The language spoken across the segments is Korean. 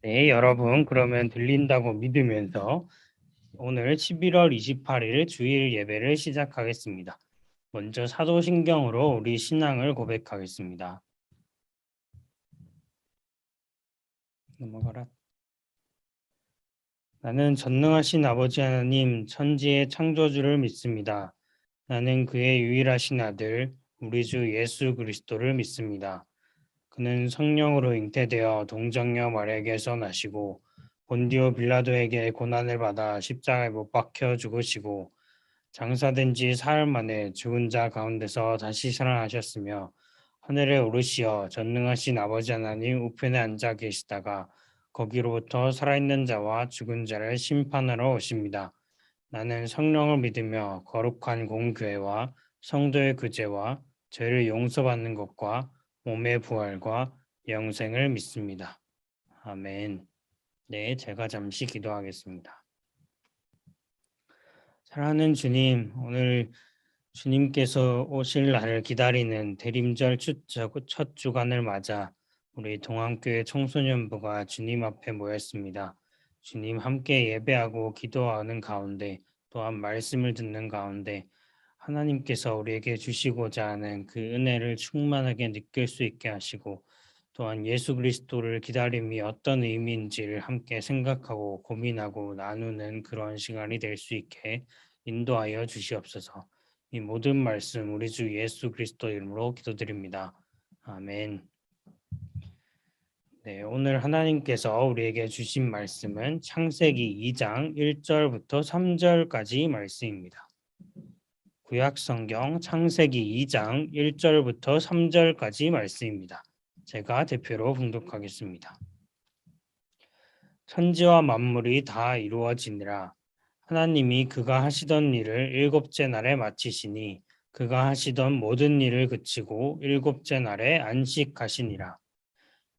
네, 여러분, 그러면 들린다고 믿으면서 오늘 11월 28일 주일 예배를 시작하겠습니다. 먼저 사도신경으로 우리 신앙을 고백하겠습니다. 넘어가라. 나는 전능하신 아버지 하나님, 천지의 창조주를 믿습니다. 나는 그의 유일하신 아들, 우리 주 예수 그리스도를 믿습니다. 그는 성령으로 잉태되어 동정녀 마리아에게서 나시고 본디오 빌라도에게 고난을 받아 십자가에 못 박혀 죽으시고 장사된 지 사흘 만에 죽은 자 가운데서 다시 살아나셨으며 하늘에 오르시어 전능하신 아버지 하나님 우편에 앉아 계시다가 거기로부터 살아있는 자와 죽은 자를 심판하러 오십니다. 나는 성령을 믿으며 거룩한 공교회와 성도의 구제와 죄를 용서받는 것과 몸의 부활과 영생을 믿습니다. 아멘. 네, 제가 잠시 기도하겠습니다. 사랑하는 주님, 오늘 주님께서 오실 날을 기다리는 대림절 첫 주간을 맞아 우리 동안교회 청소년부가 주님 앞에 모였습니다. 주님 함께 예배하고 기도하는 가운데 또한 말씀을 듣는 가운데 하나님께서 우리에게 주시고자 하는 그 은혜를 충만하게 느낄 수 있게 하시고 또한 예수 그리스도를 기다림이 어떤 의미인지를 함께 생각하고 고민하고 나누는 그런 시간이 될 수 있게 인도하여 주시옵소서. 이 모든 말씀 우리 주 예수 그리스도 이름으로 기도드립니다. 아멘. 네, 오늘 하나님께서 우리에게 주신 말씀은 창세기 2장 1절부터 3절까지 말씀입니다. 구약 성경 창세기 2장 1절부터 3절까지 말씀입니다. 제가 대표로 봉독하겠습니다. 천지와 만물이 다 이루어지니라. 하나님이 그가 하시던 일을 일곱째 날에 마치시니 그가 하시던 모든 일을 그치고 일곱째 날에 안식하시니라.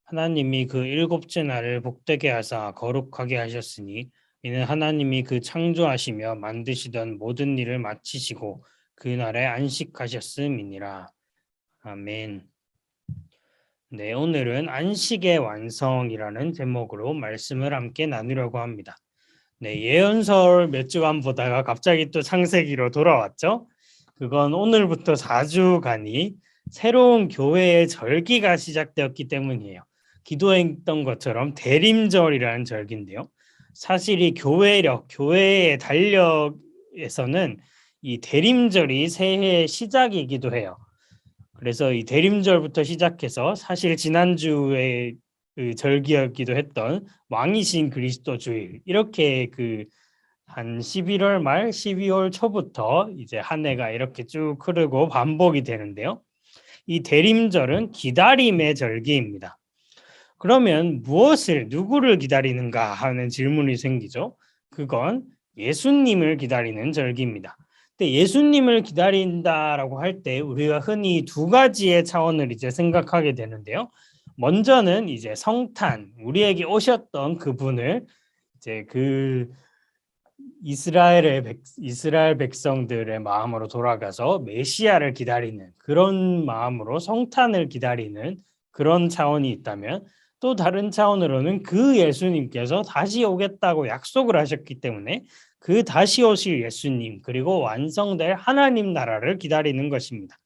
하나님이 그 일곱째 날을 복되게 하사 거룩하게 하셨으니 이는 하나님이 그 창조하시며 만드시던 모든 일을 마치시고 그 날에 안식하셨음이니라. 아멘. 네, 오늘은 안식의 완성이라는 제목으로 말씀을 함께 나누려고 합니다. 네, 예언설 몇 주간 보다가 갑자기 또 창세기로 돌아왔죠. 그건 오늘부터 4주간이 새로운 교회의 절기가 시작되었기 때문이에요. 기도했던 것처럼 대림절이라는 절기인데요. 사실 이 교회의 달력에서는 이 대림절이 새해의 시작이기도 해요. 그래서 이 대림절부터 시작해서 사실 지난주에 그 절기였기도 했던 왕이신 그리스도 주일 이렇게 한 11월 말 12월 초부터 이제 한 해가 이렇게 쭉 흐르고 반복이 되는데요. 이 대림절은 기다림의 절기입니다. 그러면 누구를 기다리는가 하는 질문이 생기죠. 그건 예수님을 기다리는 절기입니다. 근데 예수님을 기다린다라고 할 때 우리가 흔히 두 가지의 차원을 이제 생각하게 되는데요. 먼저는 이제 성탄, 우리에게 오셨던 그분을 이제 이스라엘 백성들의 마음으로 돌아가서 메시아를 기다리는 그런 마음으로 성탄을 기다리는 그런 차원이 있다면 또 다른 차원으로는 그 예수님께서 다시 오겠다고 약속을 하셨기 때문에 그 다시 오실 예수님 그리고 완성될 하나님 나라를 기다리는 것입니다.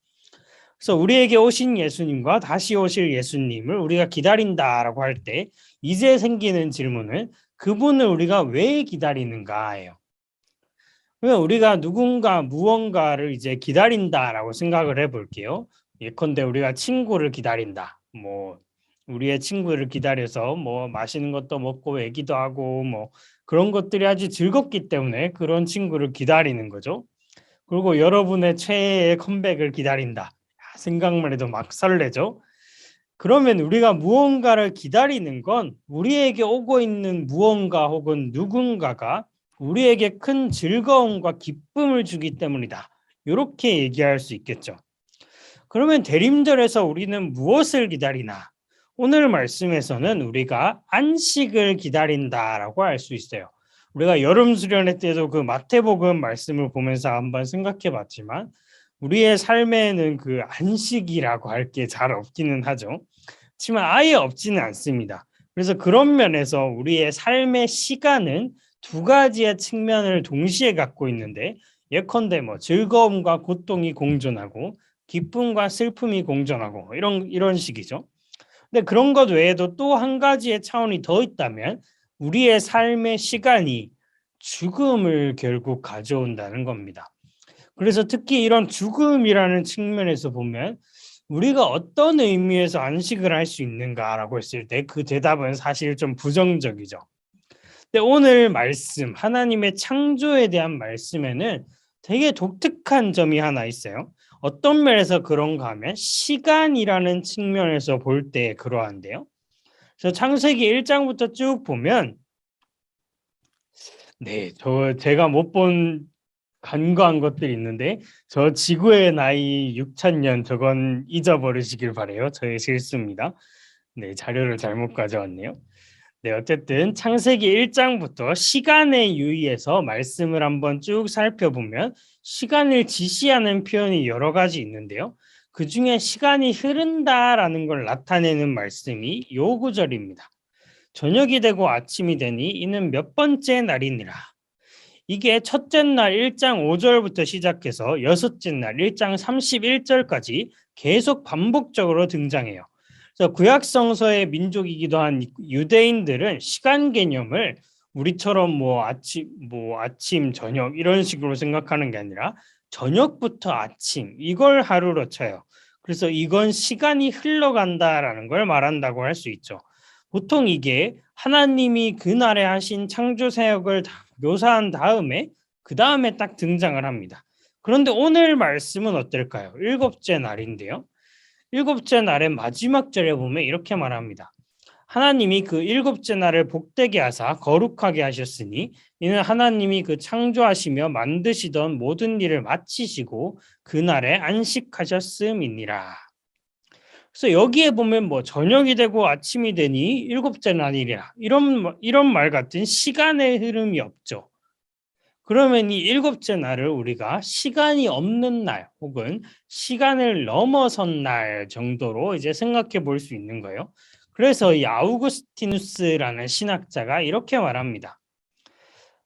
그래서 우리에게 오신 예수님과 다시 오실 예수님을 우리가 기다린다라고 할 때 이제 생기는 질문은 그분을 우리가 왜 기다리는가예요. 우리가 무언가를 이제 기다린다라고 생각을 해볼게요. 예컨대 우리가 친구를 기다린다. 우리의 친구를 기다려서 맛있는 것도 먹고 얘기도 하고 그런 것들이 아주 즐겁기 때문에 그런 친구를 기다리는 거죠. 그리고 여러분의 최애의 컴백을 기다린다. 생각만 해도 막 설레죠. 그러면 우리가 무언가를 기다리는 건 우리에게 오고 있는 무언가 혹은 누군가가 우리에게 큰 즐거움과 기쁨을 주기 때문이다. 이렇게 얘기할 수 있겠죠. 그러면 대림절에서 우리는 무엇을 기다리나? 오늘 말씀에서는 우리가 안식을 기다린다라고 할 수 있어요. 우리가 여름 수련회 때도 그 마태복음 말씀을 보면서 한번 생각해 봤지만 우리의 삶에는 그 안식이라고 할 게 잘 없기는 하죠. 하지만 아예 없지는 않습니다. 그래서 그런 면에서 우리의 삶의 시간은 두 가지의 측면을 동시에 갖고 있는데 예컨대 뭐 즐거움과 고통이 공존하고 기쁨과 슬픔이 공존하고 이런 식이죠. 근데 그런 것 외에도 또 한 가지의 차원이 더 있다면 우리의 삶의 시간이 죽음을 결국 가져온다는 겁니다. 그래서 특히 이런 죽음이라는 측면에서 보면 우리가 어떤 의미에서 안식을 할 수 있는가라고 했을 때 그 대답은 사실 좀 부정적이죠. 근데 오늘 말씀, 하나님의 창조에 대한 말씀에는 되게 독특한 점이 하나 있어요. 어떤 면에서 그런가 하면 시간이라는 측면에서 볼 때 그러한데요. 그래서 창세기 1장부터 쭉 보면 제가 못 본 간과한 것들이 있는데 저 지구의 나이 6,000년 저건 잊어버리시길 바래요. 저의 실수입니다. 자료를 잘못 가져왔네요. 어쨌든 창세기 1장부터 시간의 유의에서 말씀을 한번 쭉 살펴보면 시간을 지시하는 표현이 여러 가지 있는데요. 그중에 시간이 흐른다라는 걸 나타내는 말씀이 요 구절입니다. 저녁이 되고 아침이 되니 이는 몇 번째 날이니라. 이게 첫째 날 1장 5절부터 시작해서 여섯째 날 1장 31절까지 계속 반복적으로 등장해요. 그래서 구약 성서의 민족이기도 한 유대인들은 시간 개념을 우리처럼 아침 저녁 이런 식으로 생각하는 게 아니라 저녁부터 아침 이걸 하루로 쳐요. 그래서 이건 시간이 흘러간다라는 걸 말한다고 할 수 있죠. 보통 이게 하나님이 그날에 하신 창조 사역을 묘사한 다음에 그 다음에 딱 등장을 합니다. 그런데 오늘 말씀은 어떨까요? 일곱째 날인데요. 일곱째 날의 마지막 절에 보면 이렇게 말합니다. 하나님이 그 일곱째 날을 복되게 하사 거룩하게 하셨으니 이는 하나님이 그 창조하시며 만드시던 모든 일을 마치시고 그날에 안식하셨음이니라. 그래서 여기에 보면 뭐 저녁이 되고 아침이 되니 일곱째 날이라 이런 말 같은 시간의 흐름이 없죠. 그러면 이 일곱째 날을 우리가 시간이 없는 날 혹은 시간을 넘어선 날 정도로 이제 생각해 볼 수 있는 거예요. 그래서 이 아우구스티누스라는 신학자가 이렇게 말합니다.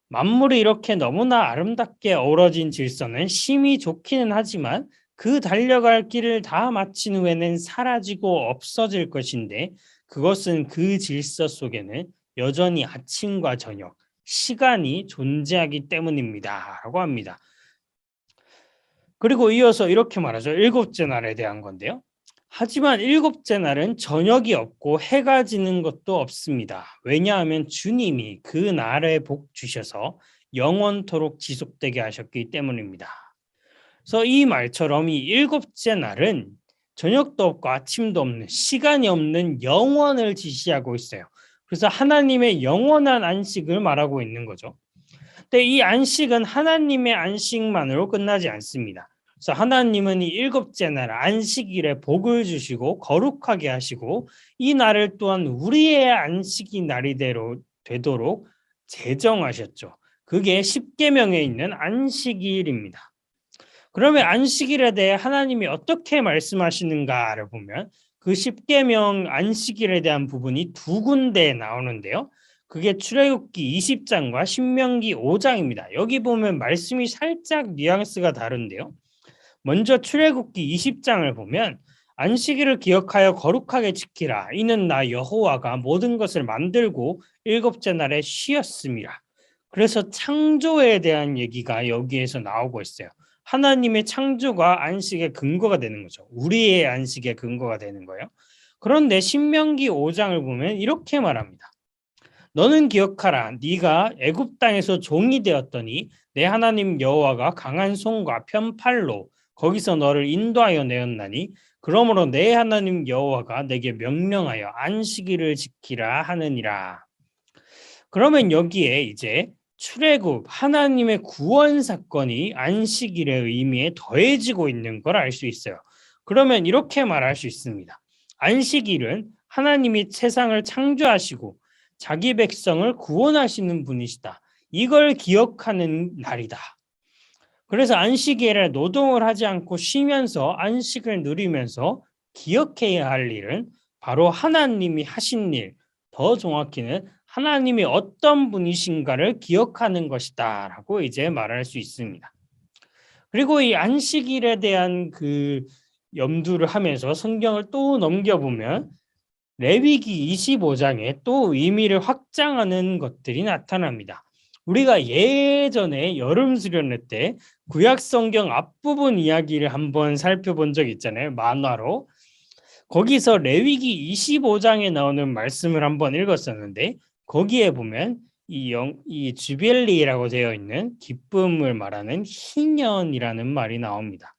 만물이 이렇게 너무나 아름답게 어우러진 질서는 심히 좋기는 하지만 그 달려갈 길을 다 마친 후에는 사라지고 없어질 것인데 그것은 그 질서 속에는 여전히 아침과 저녁, 시간이 존재하기 때문입니다. 라고 합니다. 그리고 이어서 이렇게 말하죠. 일곱째 날에 대한 건데요. 하지만 일곱째 날은 저녁이 없고 해가 지는 것도 없습니다. 왜냐하면 주님이 그 날에 복 주셔서 영원토록 지속되게 하셨기 때문입니다. 그래서 이 말처럼 이 일곱째 날은 저녁도 없고 아침도 없는 시간이 없는 영원을 지시하고 있어요. 그래서 하나님의 영원한 안식을 말하고 있는 거죠. 근데 이 안식은 하나님의 안식만으로 끝나지 않습니다. 그래서 하나님은 이 일곱째 날 안식일에 복을 주시고 거룩하게 하시고 이 날을 또한 우리의 안식이 날이 되도록 제정하셨죠. 그게 십계명에 있는 안식일입니다. 그러면 안식일에 대해 하나님이 어떻게 말씀하시는가를 보면 그 십계명 안식일에 대한 부분이 두 군데에 나오는데요. 그게 출애굽기 20장과 신명기 5장입니다. 여기 보면 말씀이 살짝 뉘앙스가 다른데요. 먼저 출애굽기 20장을 보면 안식일을 기억하여 거룩하게 지키라. 이는 나 여호와가 모든 것을 만들고 일곱째 날에 쉬었음이라. 그래서 창조에 대한 얘기가 여기에서 나오고 있어요. 하나님의 창조가 안식의 근거가 되는 거죠. 우리의 안식의 근거가 되는 거예요. 그런데 신명기 5장을 보면 이렇게 말합니다. 너는 기억하라. 네가 애굽 땅에서 종이 되었더니 내 하나님 여호와가 강한 손과 편팔로 거기서 너를 인도하여 내었나니 그러므로 내 하나님 여호와가 내게 명령하여 안식일을 지키라 하느니라. 그러면 여기에 이제 출애굽 하나님의 구원 사건이 안식일의 의미에 더해지고 있는 걸 알 수 있어요. 그러면 이렇게 말할 수 있습니다. 안식일은 하나님이 세상을 창조하시고 자기 백성을 구원하시는 분이시다. 이걸 기억하는 날이다. 그래서 안식일에 노동을 하지 않고 쉬면서 안식을 누리면서 기억해야 할 일은 바로 하나님이 하신 일, 더 정확히는 하나님이 어떤 분이신가를 기억하는 것이다 라고 이제 말할 수 있습니다. 그리고 이 안식일에 대한 그 염두를 하면서 성경을 또 넘겨보면 레위기 25장에 또 의미를 확장하는 것들이 나타납니다. 우리가 예전에 여름 수련회 때 구약 성경 앞부분 이야기를 한번 살펴본 적 있잖아요. 만화로. 거기서 레위기 25장에 나오는 말씀을 한번 읽었었는데 거기에 보면 이 주빌리라고 되어 있는 기쁨을 말하는 희년이라는 말이 나옵니다.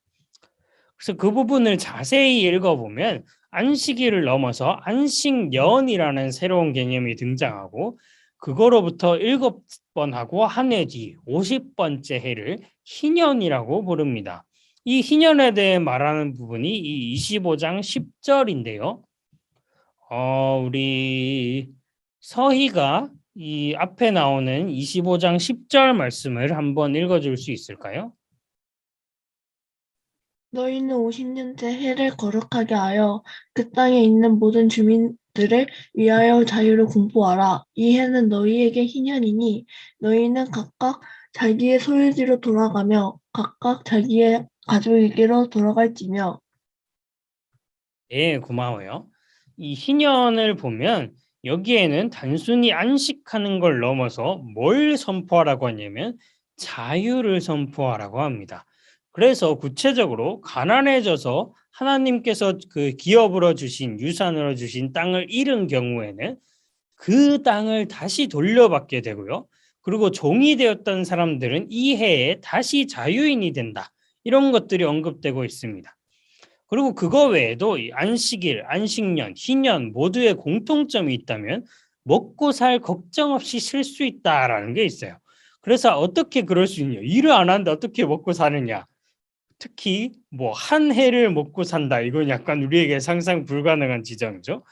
그래서 그 부분을 자세히 읽어보면 안식일을 넘어서 안식년이라는 새로운 개념이 등장하고 그거로부터 7번 하고 한 해 뒤 50번째 해를 희년이라고 부릅니다. 이 희년에 대해 말하는 부분이 이 25장 10절인데요. 우리 서희가 이 앞에 나오는 25장 10절 말씀을 한번 읽어줄 수 있을까요? 너희는 50년째 해를 거룩하게 하여 그 땅에 있는 모든 주민들을 위하여 자유를 공포하라. 이 해는 너희에게 희년이니 너희는 각각 자기의 소유지로 돌아가며 각각 자기의 가족에게로 돌아갈지며. 네, 고마워요. 이 희년을 보면 여기에는 단순히 안식하는 걸 넘어서 뭘 선포하라고 하냐면 자유를 선포하라고 합니다. 그래서 구체적으로 가난해져서 하나님께서 그 기업으로 주신 유산으로 주신 땅을 잃은 경우에는 그 땅을 다시 돌려받게 되고요. 그리고 종이 되었던 사람들은 이 해에 다시 자유인이 된다. 이런 것들이 언급되고 있습니다. 그리고 그거 외에도 이 안식일, 안식년, 희년 모두의 공통점이 있다면 먹고 살 걱정 없이 쉴 수 있다라는 게 있어요. 그래서 어떻게 그럴 수 있냐? 일을 안 하는데 어떻게 먹고 사느냐? 특히 뭐 한 해를 먹고 산다. 이건 약간 우리에게 상상 불가능한 지점이죠.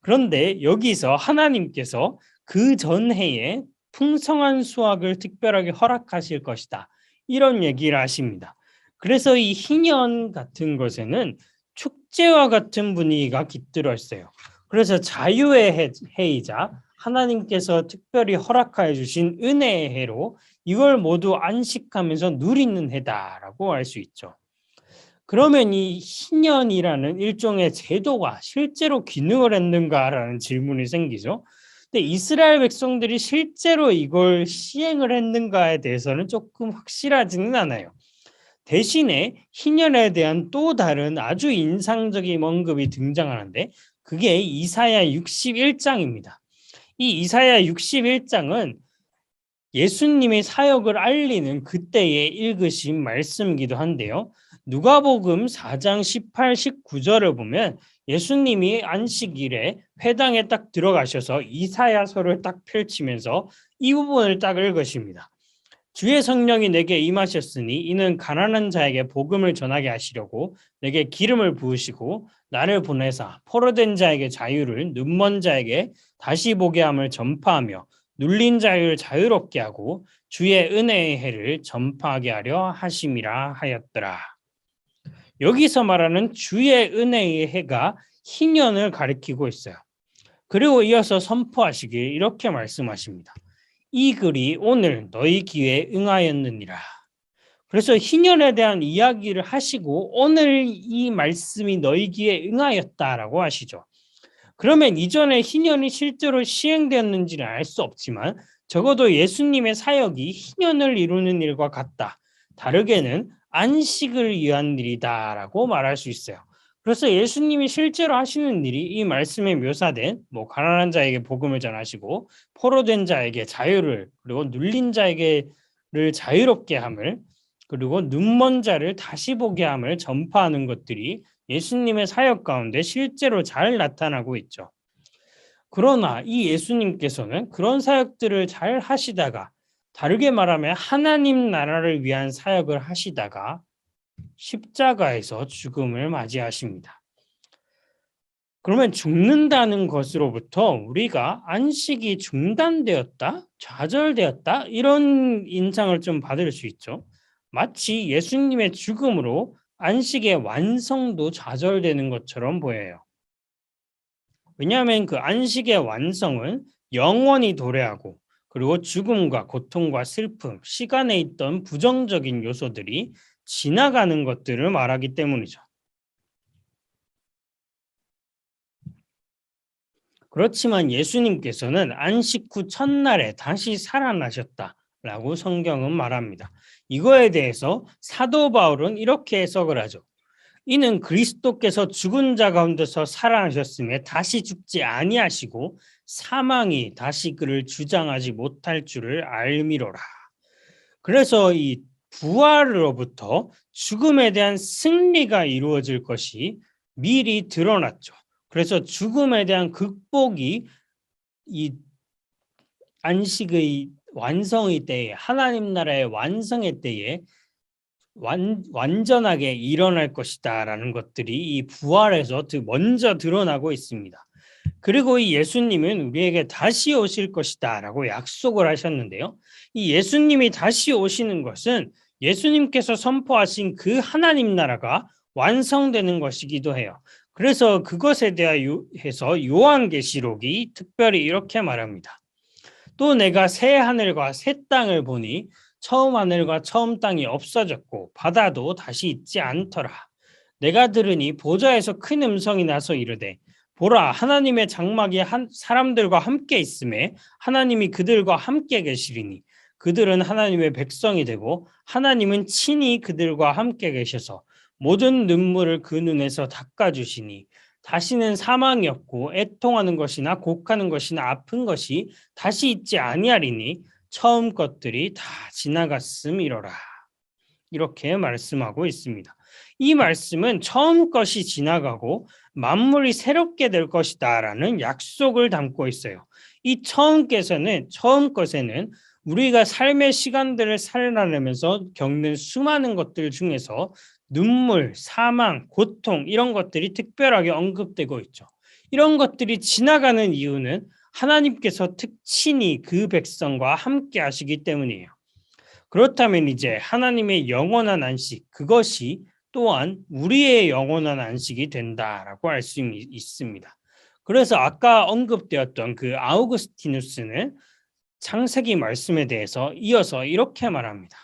그런데 여기서 하나님께서 그 전해에 풍성한 수확을 특별하게 허락하실 것이다. 이런 얘기를 하십니다. 그래서 이 희년 같은 것에는 축제와 같은 분위기가 깃들어 있어요. 그래서 자유의 해이자 하나님께서 특별히 허락하여 주신 은혜의 해로 이걸 모두 안식하면서 누리는 해다라고 할 수 있죠. 그러면 이 희년이라는 일종의 제도가 실제로 기능을 했는가라는 질문이 생기죠. 근데 이스라엘 백성들이 실제로 이걸 시행을 했는가에 대해서는 조금 확실하지는 않아요. 대신에 희년에 대한 또 다른 아주 인상적인 언급이 등장하는데 그게 이사야 61장입니다. 이 이사야 61장은 예수님의 사역을 알리는 그때에 읽으신 말씀이기도 한데요. 누가복음 4장 18, 19절을 보면 예수님이 안식일에 회당에 딱 들어가셔서 이사야서를 딱 펼치면서 이 부분을 딱 읽으십니다. 주의 성령이 내게 임하셨으니 이는 가난한 자에게 복음을 전하게 하시려고 내게 기름을 부으시고 나를 보내사 포로된 자에게 자유를 눈먼 자에게 다시 보게 함을 전파하며 눌린 자유를 자유롭게 하고 주의 은혜의 해를 전파하게 하려 하심이라 하였더라. 여기서 말하는 주의 은혜의 해가 희년을 가리키고 있어요. 그리고 이어서 선포하시길 이렇게 말씀하십니다. 이 글이 오늘 너희 귀에 응하였느니라. 그래서 희년에 대한 이야기를 하시고 오늘 이 말씀이 너희 귀에 응하였다라고 하시죠. 그러면 이전에 희년이 실제로 시행되었는지는 알 수 없지만 적어도 예수님의 사역이 희년을 이루는 일과 같다. 다르게는 안식을 위한 일이다라고 말할 수 있어요. 그래서 예수님이 실제로 하시는 일이 이 말씀에 묘사된 뭐 가난한 자에게 복음을 전하시고 포로된 자에게 자유를 그리고 눌린 자에게를 자유롭게 함을 그리고 눈먼 자를 다시 보게 함을 전파하는 것들이 예수님의 사역 가운데 실제로 잘 나타나고 있죠. 그러나 이 예수님께서는 그런 사역들을 잘 하시다가 다르게 말하면 하나님 나라를 위한 사역을 하시다가 십자가에서 죽음을 맞이하십니다. 그러면 죽는다는 것으로부터 우리가 안식이 중단되었다, 좌절되었다 이런 인상을 좀 받을 수 있죠. 마치 예수님의 죽음으로 안식의 완성도 좌절되는 것처럼 보여요. 왜냐하면 그 안식의 완성은 영원히 도래하고 그리고 죽음과 고통과 슬픔, 시간에 있던 부정적인 요소들이 지나가는 것들을 말하기 때문이죠. 그렇지만 예수님께서는 안식 후 첫날에 다시 살아나셨다라고 성경은 말합니다. 이거에 대해서 사도 바울은 이렇게 해석을 하죠. 이는 그리스도께서 죽은 자 가운데서 살아나셨음에 다시 죽지 아니하시고 사망이 다시 그를 주장하지 못할 줄을 알미로라. 그래서 이 부활로부터 죽음에 대한 승리가 이루어질 것이 미리 드러났죠. 그래서 죽음에 대한 극복이 이 안식의 완성의 때에, 하나님 나라의 완성의 때에 완전하게 일어날 것이다라는 것들이 이 부활에서 먼저 드러나고 있습니다. 그리고 이 예수님은 우리에게 다시 오실 것이다라고 약속을 하셨는데요. 이 예수님이 다시 오시는 것은 예수님께서 선포하신 그 하나님 나라가 완성되는 것이기도 해요. 그래서 그것에 대해서 요한계시록이 특별히 이렇게 말합니다. 또 내가 새 하늘과 새 땅을 보니 처음 하늘과 처음 땅이 없어졌고 바다도 다시 있지 않더라. 내가 들으니 보좌에서 큰 음성이 나서 이르되 보라 하나님의 장막이 사람들과 함께 있음에 하나님이 그들과 함께 계시리니 그들은 하나님의 백성이 되고 하나님은 친히 그들과 함께 계셔서 모든 눈물을 그 눈에서 닦아주시니 다시는 사망이 없고 애통하는 것이나 곡하는 것이나 아픈 것이 다시 있지 아니하리니 처음 것들이 다 지나갔음이로라. 이렇게 말씀하고 있습니다. 이 말씀은 처음 것이 지나가고 만물이 새롭게 될 것이다라는 약속을 담고 있어요. 이 처음 것에는 우리가 삶의 시간들을 살아내면서 겪는 수많은 것들 중에서 눈물, 사망, 고통 이런 것들이 특별하게 언급되고 있죠. 이런 것들이 지나가는 이유는 하나님께서 특친히 그 백성과 함께 하시기 때문이에요. 그렇다면 이제 하나님의 영원한 안식, 그것이 또한 우리의 영원한 안식이 된다라고 할 수 있습니다. 그래서 아까 언급되었던 그 아우구스티누스는 창세기 말씀에 대해서 이어서 이렇게 말합니다.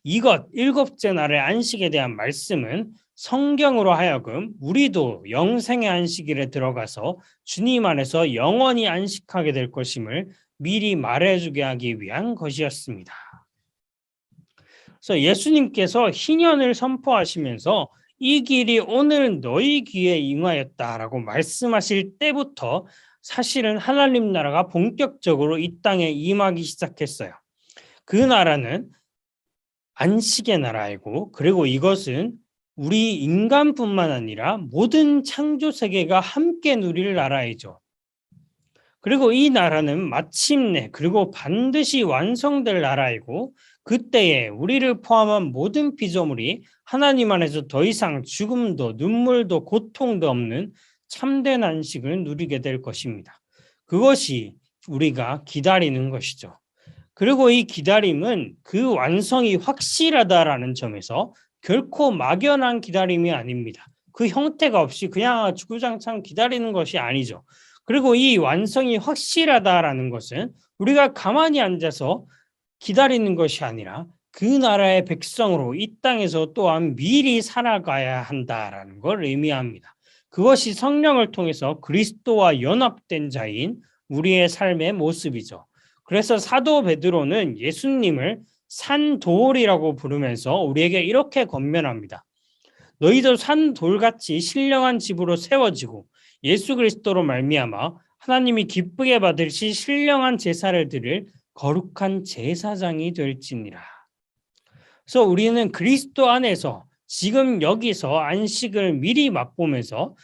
이것 일곱째 날의 안식에 대한 말씀은 성경으로 하여금 우리도 영생의 안식일에 들어가서 주님 안에서 영원히 안식하게 될 것임을 미리 말해주게 하기 위한 것이었습니다. 그래서 예수님께서 희년을 선포하시면서 이 길이 오늘 너희 귀에 임하였다라고 말씀하실 때부터 사실은 하나님 나라가 본격적으로 이 땅에 임하기 시작했어요. 그 나라는 안식의 나라이고 그리고 이것은 우리 인간뿐만 아니라 모든 창조 세계가 함께 누릴 나라이죠. 그리고 이 나라는 마침내 그리고 반드시 완성될 나라이고 그때에 우리를 포함한 모든 피조물이 하나님 안에서 더 이상 죽음도 눈물도 고통도 없는 참된 안식을 누리게 될 것입니다. 그것이 우리가 기다리는 것이죠. 그리고 이 기다림은 그 완성이 확실하다라는 점에서 결코 막연한 기다림이 아닙니다. 그 형태가 없이 그냥 주구장창 기다리는 것이 아니죠. 그리고 이 완성이 확실하다라는 것은 우리가 가만히 앉아서 기다리는 것이 아니라 그 나라의 백성으로 이 땅에서 또한 미리 살아가야 한다라는 걸 의미합니다. 그것이 성령을 통해서 그리스도와 연합된 자인 우리의 삶의 모습이죠. 그래서 사도 베드로는 예수님을 산돌이라고 부르면서 우리에게 이렇게 권면합니다. 너희도 산돌같이 신령한 집으로 세워지고 예수 그리스도로 말미암아 하나님이 기쁘게 받으실 신령한 제사를 드릴 거룩한 제사장이 될지니라. 그래서 우리는 그리스도 안에서 지금 여기서 안식을 미리 맛보면서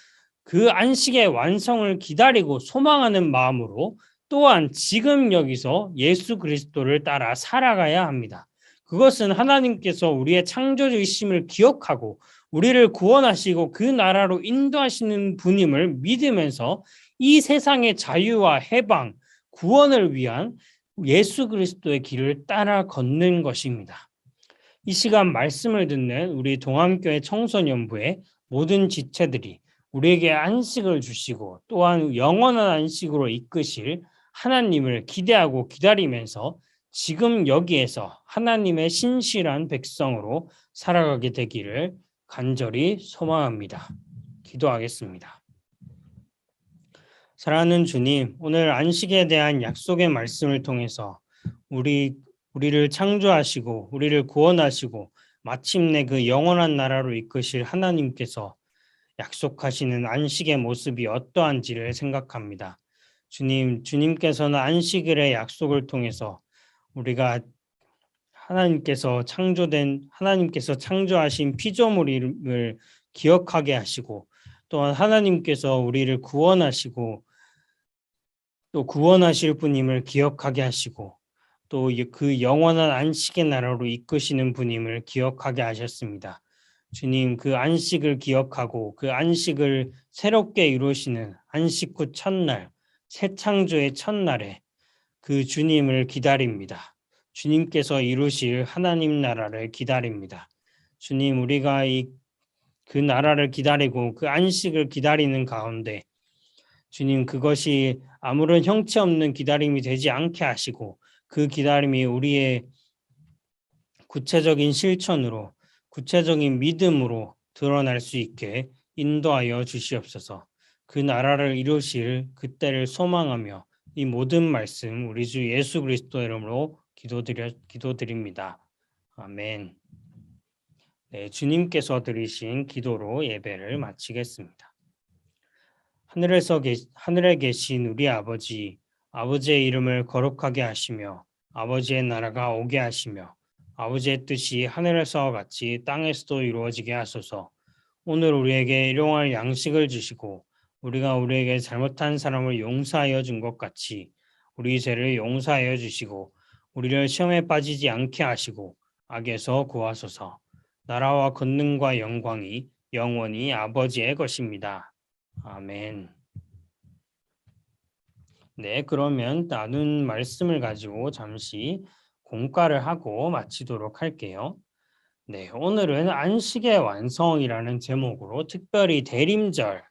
그 안식의 완성을 기다리고 소망하는 마음으로 또한 지금 여기서 예수 그리스도를 따라 살아가야 합니다. 그것은 하나님께서 우리의 창조주이심을 기억하고 우리를 구원하시고 그 나라로 인도하시는 분임을 믿으면서 이 세상의 자유와 해방, 구원을 위한 예수 그리스도의 길을 따라 걷는 것입니다. 이 시간 말씀을 듣는 우리 동암교회 청소년부의 모든 지체들이 우리에게 안식을 주시고 또한 영원한 안식으로 이끄실 하나님을 기대하고 기다리면서 지금 여기에서 하나님의 신실한 백성으로 살아가게 되기를 간절히 소망합니다. 기도하겠습니다. 사랑하는 주님, 오늘 안식에 대한 약속의 말씀을 통해서 우리를 창조하시고 우리를 구원하시고 마침내 그 영원한 나라로 이끄실 하나님께서 약속하시는 안식의 모습이 어떠한지를 생각합니다. 주님께서는 안식일의 약속을 통해서 우리가 하나님께서 창조하신 피조물을 기억하게 하시고 또한 하나님께서 우리를 구원하시고 또 구원하실 분임을 기억하게 하시고 또 그 영원한 안식의 나라로 이끄시는 분임을 기억하게 하셨습니다. 주님, 그 안식을 기억하고 그 안식을 새롭게 이루시는 안식 후 첫날, 새 창조의 첫날에 그 주님을 기다립니다. 주님께서 이루실 하나님 나라를 기다립니다. 주님, 우리가 그 나라를 기다리고 그 안식을 기다리는 가운데 주님, 그것이 아무런 형체 없는 기다림이 되지 않게 하시고 그 기다림이 우리의 구체적인 실천으로 구체적인 믿음으로 드러날 수 있게 인도하여 주시옵소서. 그 나라를 이루실 그때를 소망하며 이 모든 말씀 우리 주 예수 그리스도 이름으로 기도드립니다. 아멘. 네, 주님께서 드리신 기도로 예배를 마치겠습니다. 하늘에 계신 우리 아버지의 이름을 거룩하게 하시며 아버지의 나라가 오게 하시며 아버지의 뜻이 하늘에서와 같이 땅에서도 이루어지게 하소서. 오늘 우리에게 일용할 양식을 주시고 우리가 우리에게 잘못한 사람을 용서하여 준 것 같이 우리 죄를 용서하여 주시고 우리를 시험에 빠지지 않게 하시고 악에서 구하소서. 나라와 권능과 영광이 영원히 아버지의 것입니다. 아멘. 네, 그러면 나눈 말씀을 가지고 잠시 공과를 하고 마치도록 할게요. 네, 오늘은 안식의 완성이라는 제목으로 특별히 대림절을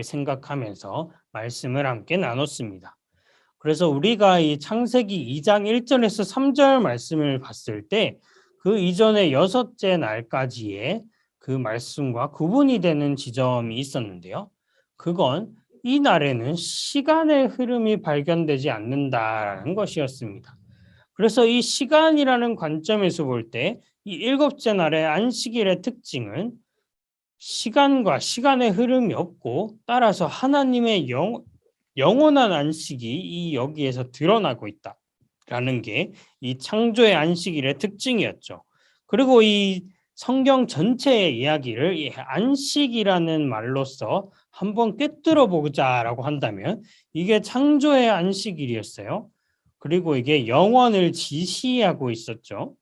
생각하면서 말씀을 함께 나눴습니다. 그래서 우리가 이 창세기 2장 1절에서 3절 말씀을 봤을 때 그 이전의 6째 날까지의 그 말씀과 구분이 되는 지점이 있었는데요. 그건 이 날에는 시간의 흐름이 발견되지 않는다라는 것이었습니다. 그래서 이 시간이라는 관점에서 볼 때 이 7째 날의 안식일의 특징은 시간과 시간의 흐름이 없고 따라서 하나님의 영원한 안식이 여기에서 드러나고 있다라는 게 이 창조의 안식일의 특징이었죠. 그리고 이 성경 전체의 이야기를 이 안식이라는 말로써 한번 꿰뚫어 보자라고 한다면 이게 창조의 안식일이었어요. 그리고 이게 영원을 지시하고 있었죠.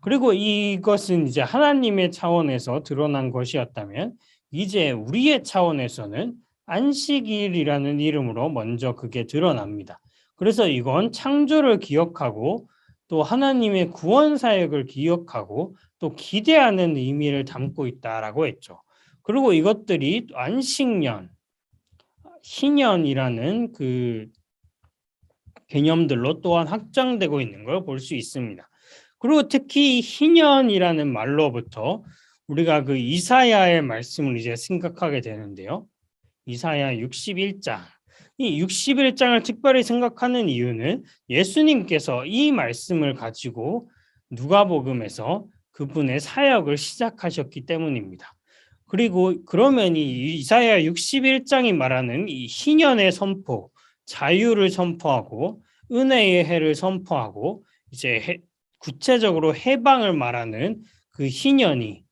그리고 이것은 이제 하나님의 차원에서 드러난 것이었다면 이제 우리의 차원에서는 안식일이라는 이름으로 먼저 그게 드러납니다. 그래서 이건 창조를 기억하고 또 하나님의 구원 사역을 기억하고 또 기대하는 의미를 담고 있다라고 했죠. 그리고 이것들이 안식년, 희년이라는 그 개념들로 또한 확장되고 있는 걸 볼 수 있습니다. 그리고 특히 희년이라는 말로부터 우리가 그 이사야의 말씀을 이제 생각하게 되는데요. 이사야 61장. 이 61장을 특별히 생각하는 이유는 예수님께서 이 말씀을 가지고 누가복음에서 그분의 사역을 시작하셨기 때문입니다. 그리고 그러면 이 이사야 61장이 말하는 이 희년의 선포, 자유를 선포하고 은혜의 해를 선포하고 이제 구체적으로 해방을 말하는 그 희년의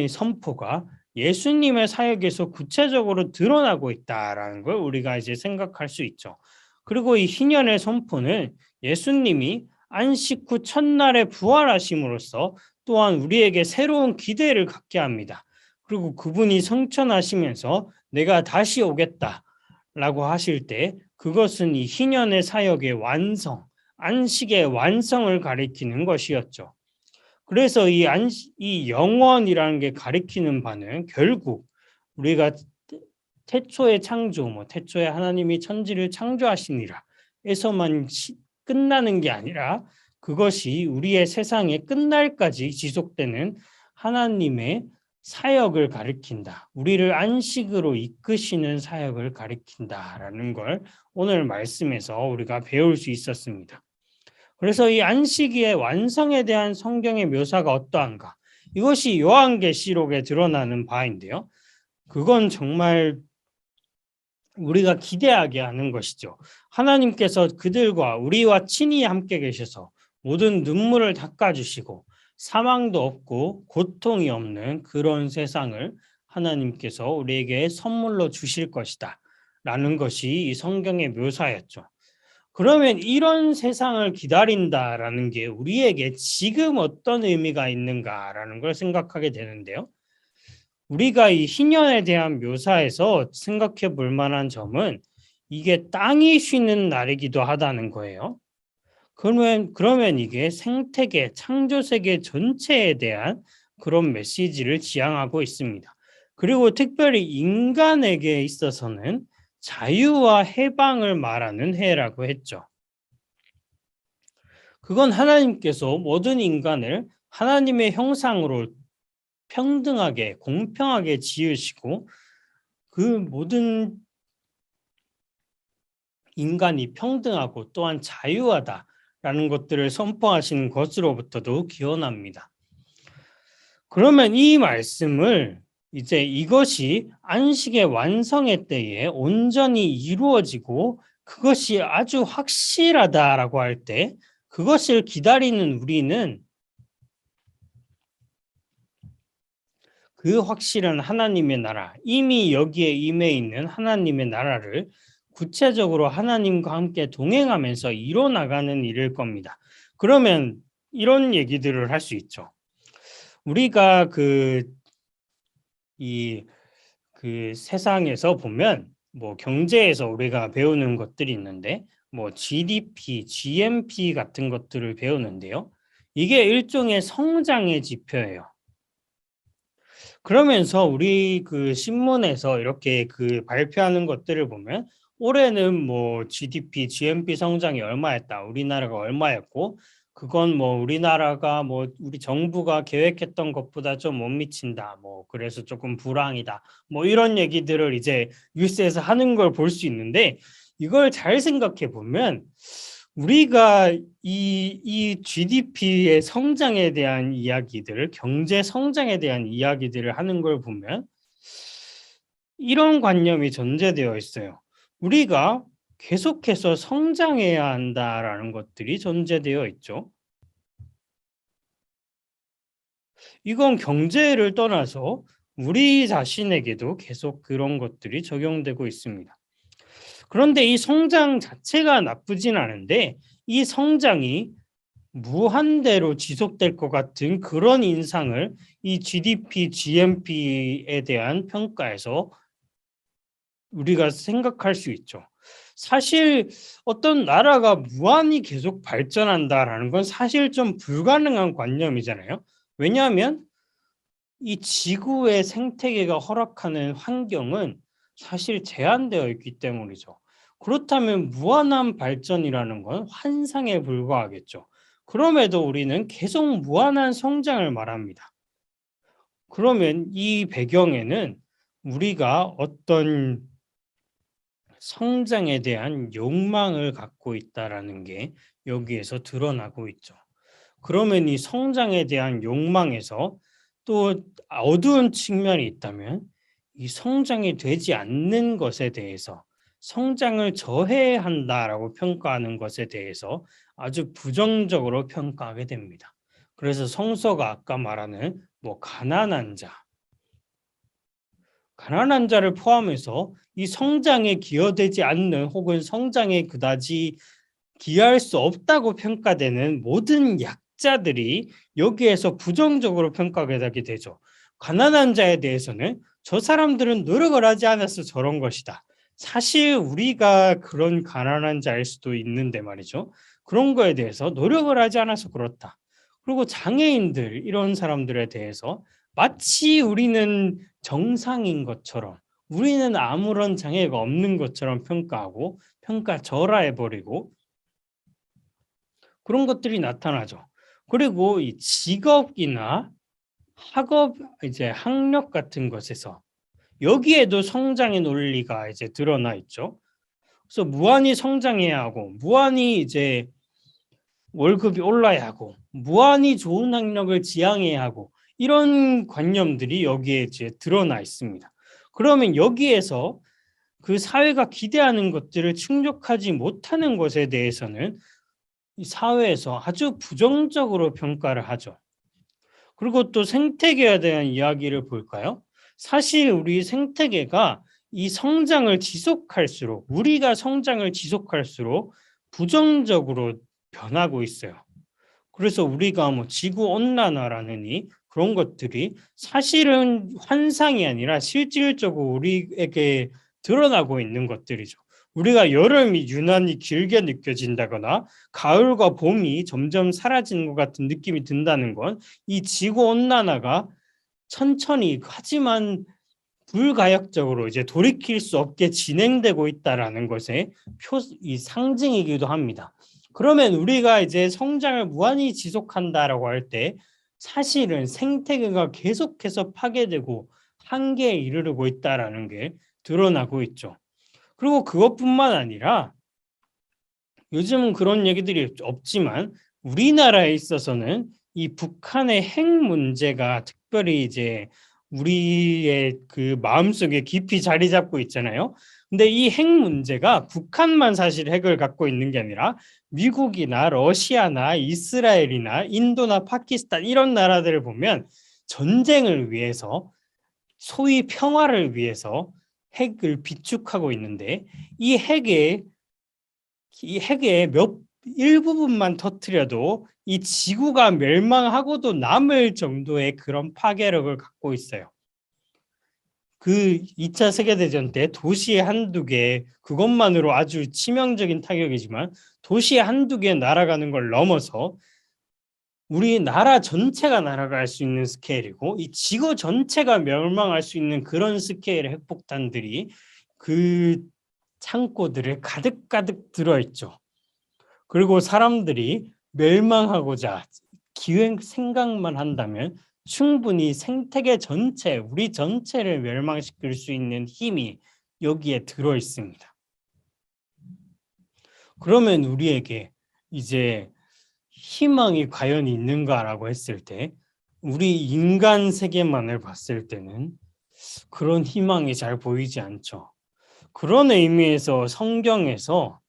선포가 예수님의 사역에서 구체적으로 드러나고 있다라는 걸 우리가 이제 생각할 수 있죠. 그리고 이 희년의 선포는 예수님이 안식 후 첫날에 부활하심으로써 또한 우리에게 새로운 기대를 갖게 합니다. 그리고 그분이 성천하시면서 내가 다시 오겠다라고 하실 때 그것은 이 희년의 사역의 완성, 안식의 완성을 가리키는 것이었죠. 그래서 이 영원이라는 게 가리키는 바는 결국 우리가 태초의 창조, 태초에 하나님이 천지를 창조하시니라 에서만 끝나는 게 아니라 그것이 우리의 세상에 끝날까지 지속되는 하나님의 사역을 가리킨다. 우리를 안식으로 이끄시는 사역을 가리킨다라는 걸 오늘 말씀에서 우리가 배울 수 있었습니다. 그래서 이 안식일의 완성에 대한 성경의 묘사가 어떠한가? 이것이 요한계시록에 드러나는 바인데요. 그건 정말 우리가 기대하게 하는 것이죠. 하나님께서 그들과 우리와 친히 함께 계셔서 모든 눈물을 닦아주시고 사망도 없고 고통이 없는 그런 세상을 하나님께서 우리에게 선물로 주실 것이다 라는 것이 이 성경의 묘사였죠. 그러면 이런 세상을 기다린다라는 게 우리에게 지금 어떤 의미가 있는가라는 걸 생각하게 되는데요. 우리가 이 희년에 대한 묘사에서 생각해 볼 만한 점은 이게 땅이 쉬는 날이기도 하다는 거예요. 그러면 이게 생태계, 창조세계 전체에 대한 그런 메시지를 지향하고 있습니다. 그리고 특별히 인간에게 있어서는 자유와 해방을 말하는 해라고 했죠. 그건 하나님께서 모든 인간을 하나님의 형상으로 평등하게, 공평하게 지으시고 그 모든 인간이 평등하고 또한 자유하다라는 것들을 선포하시는 것으로부터도 기원합니다. 그러면 이 말씀을 이제 이것이 안식의 완성의 때에 온전히 이루어지고 그것이 아주 확실하다라고 할 때 그것을 기다리는 우리는 그 확실한 하나님의 나라, 이미 여기에 임해 있는 하나님의 나라를 구체적으로 하나님과 함께 동행하면서 이뤄나가는 일일 겁니다. 그러면 이런 얘기들을 할 수 있죠. 우리가 그 세상에서 보면 경제에서 우리가 배우는 것들이 있는데 GDP, GNP 같은 것들을 배우는데요. 이게 일종의 성장의 지표예요. 그러면서 우리 그 신문에서 이렇게 발표하는 것들을 보면 올해는 GDP, GNP 성장이 얼마였다. 우리나라가 얼마였고 그건 우리나라가 우리 정부가 계획했던 것보다 좀 못 미친다. 그래서 조금 불황이다. 이런 얘기들을 이제 뉴스에서 하는 걸 볼 수 있는데 이걸 잘 생각해 보면 우리가 이 GDP의 성장에 대한 이야기들을 경제 성장에 대한 이야기들을 하는 걸 보면 이런 관념이 전제되어 있어요. 우리가 계속해서 성장해야 한다라는 것들이 전제되어 있죠. 이건 경제를 떠나서 우리 자신에게도 계속 그런 것들이 적용되고 있습니다. 그런데 이 성장 자체가 나쁘진 않은데 이 성장이 무한대로 지속될 것 같은 그런 인상을 이 GDP, GNP에 대한 평가에서 우리가 생각할 수 있죠. 사실 어떤 나라가 무한히 계속 발전한다라는 건 사실 좀 불가능한 관념이잖아요. 왜냐하면 이 지구의 생태계가 허락하는 환경은 사실 제한되어 있기 때문이죠. 그렇다면 무한한 발전이라는 건 환상에 불과하겠죠. 그럼에도 우리는 계속 무한한 성장을 말합니다. 그러면 이 배경에는 우리가 어떤 성장에 대한 욕망을 갖고 있다라는 게 여기에서 드러나고 있죠. 그러면 이 성장에 대한 욕망에서 또 어두운 측면이 있다면 이 성장이 되지 않는 것에 대해서 성장을 저해한다라고 평가하는 것에 대해서 아주 부정적으로 평가하게 됩니다. 그래서 성서가 아까 말하는 가난한 자를 포함해서 이 성장에 기여되지 않는 혹은 성장에 그다지 기여할 수 없다고 평가되는 모든 약자들이 여기에서 부정적으로 평가되게 되죠. 가난한 자에 대해서는 저 사람들은 노력을 하지 않아서 저런 것이다. 사실 우리가 그런 가난한 자일 수도 있는데 말이죠. 그런 거에 대해서 노력을 하지 않아서 그렇다. 그리고 장애인들 이런 사람들에 대해서 마치 우리는 정상인 것처럼, 우리는 아무런 장애가 없는 것처럼 평가하고 평가절하해버리고 그런 것들이 나타나죠. 그리고 이 직업이나 학업, 이제 학력 같은 것에서 여기에도 성장의 논리가 이제 드러나 있죠. 그래서 무한히 성장해야 하고, 무한히 이제 월급이 올라야 하고, 무한히 좋은 학력을 지향해야 하고, 이런 관념들이 여기에 이제 드러나 있습니다. 그러면 여기에서 그 사회가 기대하는 것들을 충족하지 못하는 것에 대해서는 이 사회에서 아주 부정적으로 평가를 하죠. 그리고 또 생태계에 대한 이야기를 볼까요? 사실 우리 생태계가 이 성장을 지속할수록, 우리가 성장을 지속할수록 부정적으로 변하고 있어요. 그래서 우리가 뭐 지구 온난화라느니 그런 것들이 사실은 환상이 아니라 실질적으로 우리에게 드러나고 있는 것들이죠. 우리가 여름이 유난히 길게 느껴진다거나 가을과 봄이 점점 사라지는 것 같은 느낌이 든다는 건 이 지구 온난화가 천천히 하지만 불가역적으로 이제 돌이킬 수 없게 진행되고 있다라는 것의 이 상징이기도 합니다. 그러면 우리가 이제 성장을 무한히 지속한다라고 할 때 사실은 생태계가 계속해서 파괴되고 한계에 이르르고 있다라는 게 드러나고 있죠. 그리고 그것뿐만 아니라 요즘은 그런 얘기들이 없지만 우리나라에 있어서는 이 북한의 핵 문제가 특별히 이제 우리의 그 마음속에 깊이 자리 잡고 있잖아요. 근데 이 핵 문제가 북한만 사실 핵을 갖고 있는 게 아니라 미국이나 러시아나 이스라엘이나 인도나 파키스탄 이런 나라들을 보면 전쟁을 위해서 소위 평화를 위해서 핵을 비축하고 있는데 이 핵의 몇 일부분만 터뜨려도 이 지구가 멸망하고도 남을 정도의 그런 파괴력을 갖고 있어요. 그 2차 세계대전 때 도시의 한두 개, 그것만으로 아주 치명적인 타격이지만 도시의 한두 개 날아가는 걸 넘어서 우리나라 전체가 날아갈 수 있는 스케일이고 이 지구 전체가 멸망할 수 있는 그런 스케일의 핵폭탄들이 그 창고들에 가득가득 들어있죠. 그리고 사람들이 멸망하고자 기획 생각만 한다면 충분히 생태계 전체, 우리 전체를 멸망시킬 수 있는 힘이 여기에 들어 있습니다. 그러면 우리에게 이제 희망이 과연 있는가라고 했을 때 우리 인간 세계만을 봤을 때는 그런 희망이 잘 보이지 않죠. 그런 의미에서 성경에서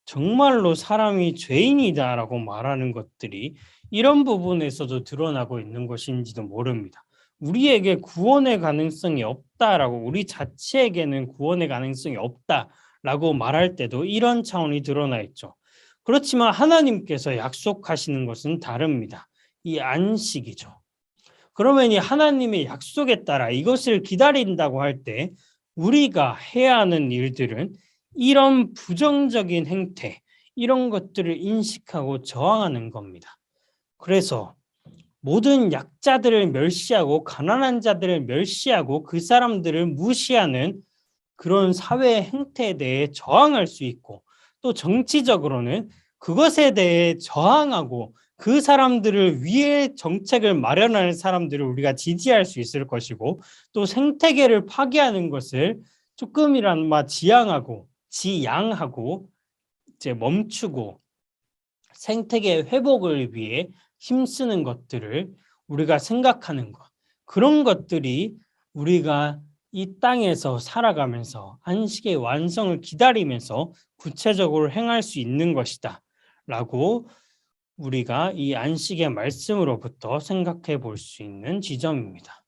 정말로 사람이 죄인이다라고 말하는 것들이 이런 부분에서도 드러나고 있는 것인지도 모릅니다. 우리에게 구원의 가능성이 없다라고, 우리 자체에게는 구원의 가능성이 없다라고 말할 때도 이런 차원이 드러나 있죠. 그렇지만 하나님께서 약속하시는 것은 다릅니다. 이 안식이죠. 그러면 이 하나님의 약속에 따라 이것을 기다린다고 할 때 우리가 해야 하는 일들은 이런 부정적인 행태, 이런 것들을 인식하고 저항하는 겁니다. 그래서 모든 약자들을 멸시하고 가난한 자들을 멸시하고 그 사람들을 무시하는 그런 사회 행태에 대해 저항할 수 있고 또 정치적으로는 그것에 대해 저항하고 그 사람들을 위해 정책을 마련하는 사람들을 우리가 지지할 수 있을 것이고 또 생태계를 파괴하는 것을 조금이나마 지양하고 이제 멈추고 생태계 회복을 위해 힘쓰는 것들을 우리가 생각하는 것, 그런 것들이 우리가 이 땅에서 살아가면서 안식의 완성을 기다리면서 구체적으로 행할 수 있는 것이다 라고 우리가 이 안식의 말씀으로부터 생각해 볼 수 있는 지점입니다.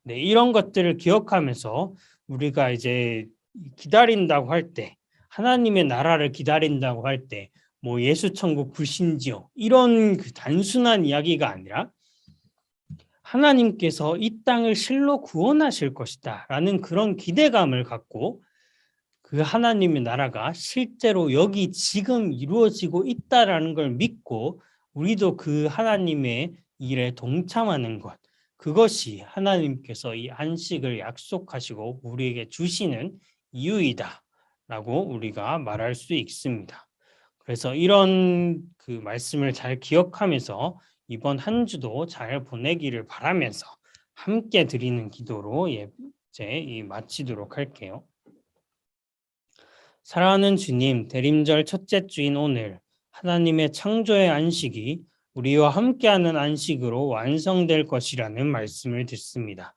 네, 이런 것들을 기억하면서 우리가 이제 기다린다고 할 때, 하나님의 나라를 기다린다고 할 때, 뭐 예수 천국 불신지요 이런 그 단순한 이야기가 아니라 하나님께서 이 땅을 실로 구원하실 것이다 라는 그런 기대감을 갖고 그 하나님의 나라가 실제로 여기 지금 이루어지고 있다라는 걸 믿고 우리도 그 하나님의 일에 동참하는 것, 그것이 하나님께서 이 안식을 약속하시고 우리에게 주시는 이유이다라고 우리가 말할 수 있습니다. 그래서 이런 그 말씀을 잘 기억하면서 이번 한 주도 잘 보내기를 바라면서 함께 드리는 기도로 이제 마치도록 할게요. 사랑하는 주님, 대림절 첫째 주인 오늘 하나님의 창조의 안식이 우리와 함께하는 안식으로 완성될 것이라는 말씀을 듣습니다.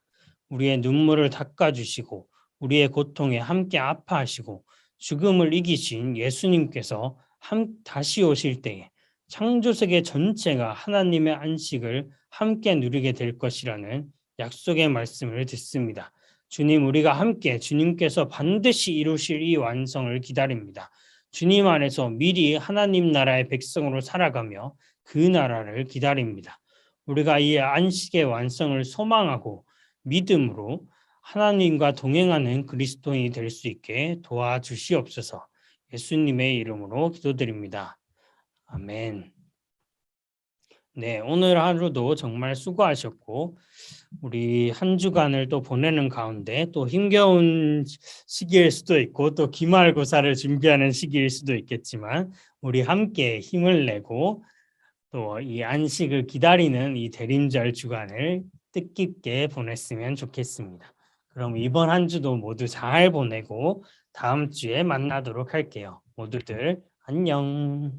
우리의 눈물을 닦아주시고 우리의 고통에 함께 아파하시고 죽음을 이기신 예수님께서 다시 오실 때에 창조세계 전체가 하나님의 안식을 함께 누리게 될 것이라는 약속의 말씀을 듣습니다. 주님, 우리가 함께 주님께서 반드시 이루실 이 완성을 기다립니다. 주님 안에서 미리 하나님 나라의 백성으로 살아가며 그 나라를 기다립니다. 우리가 이 안식의 완성을 소망하고 믿음으로 하나님과 동행하는 그리스도인이 될 수 있게 도와주시옵소서. 예수님의 이름으로 기도드립니다. 아멘. 네, 오늘 하루도 정말 수고하셨고 우리 한 주간을 또 보내는 가운데 또 힘겨운 시기일 수도 있고 또 기말고사를 준비하는 시기일 수도 있겠지만 우리 함께 힘을 내고 또 이 안식을 기다리는 이 대림절 주간을 뜻깊게 보냈으면 좋겠습니다. 그럼 이번 한 주도 모두 잘 보내고 다음 주에 만나도록 할게요. 모두들 안녕.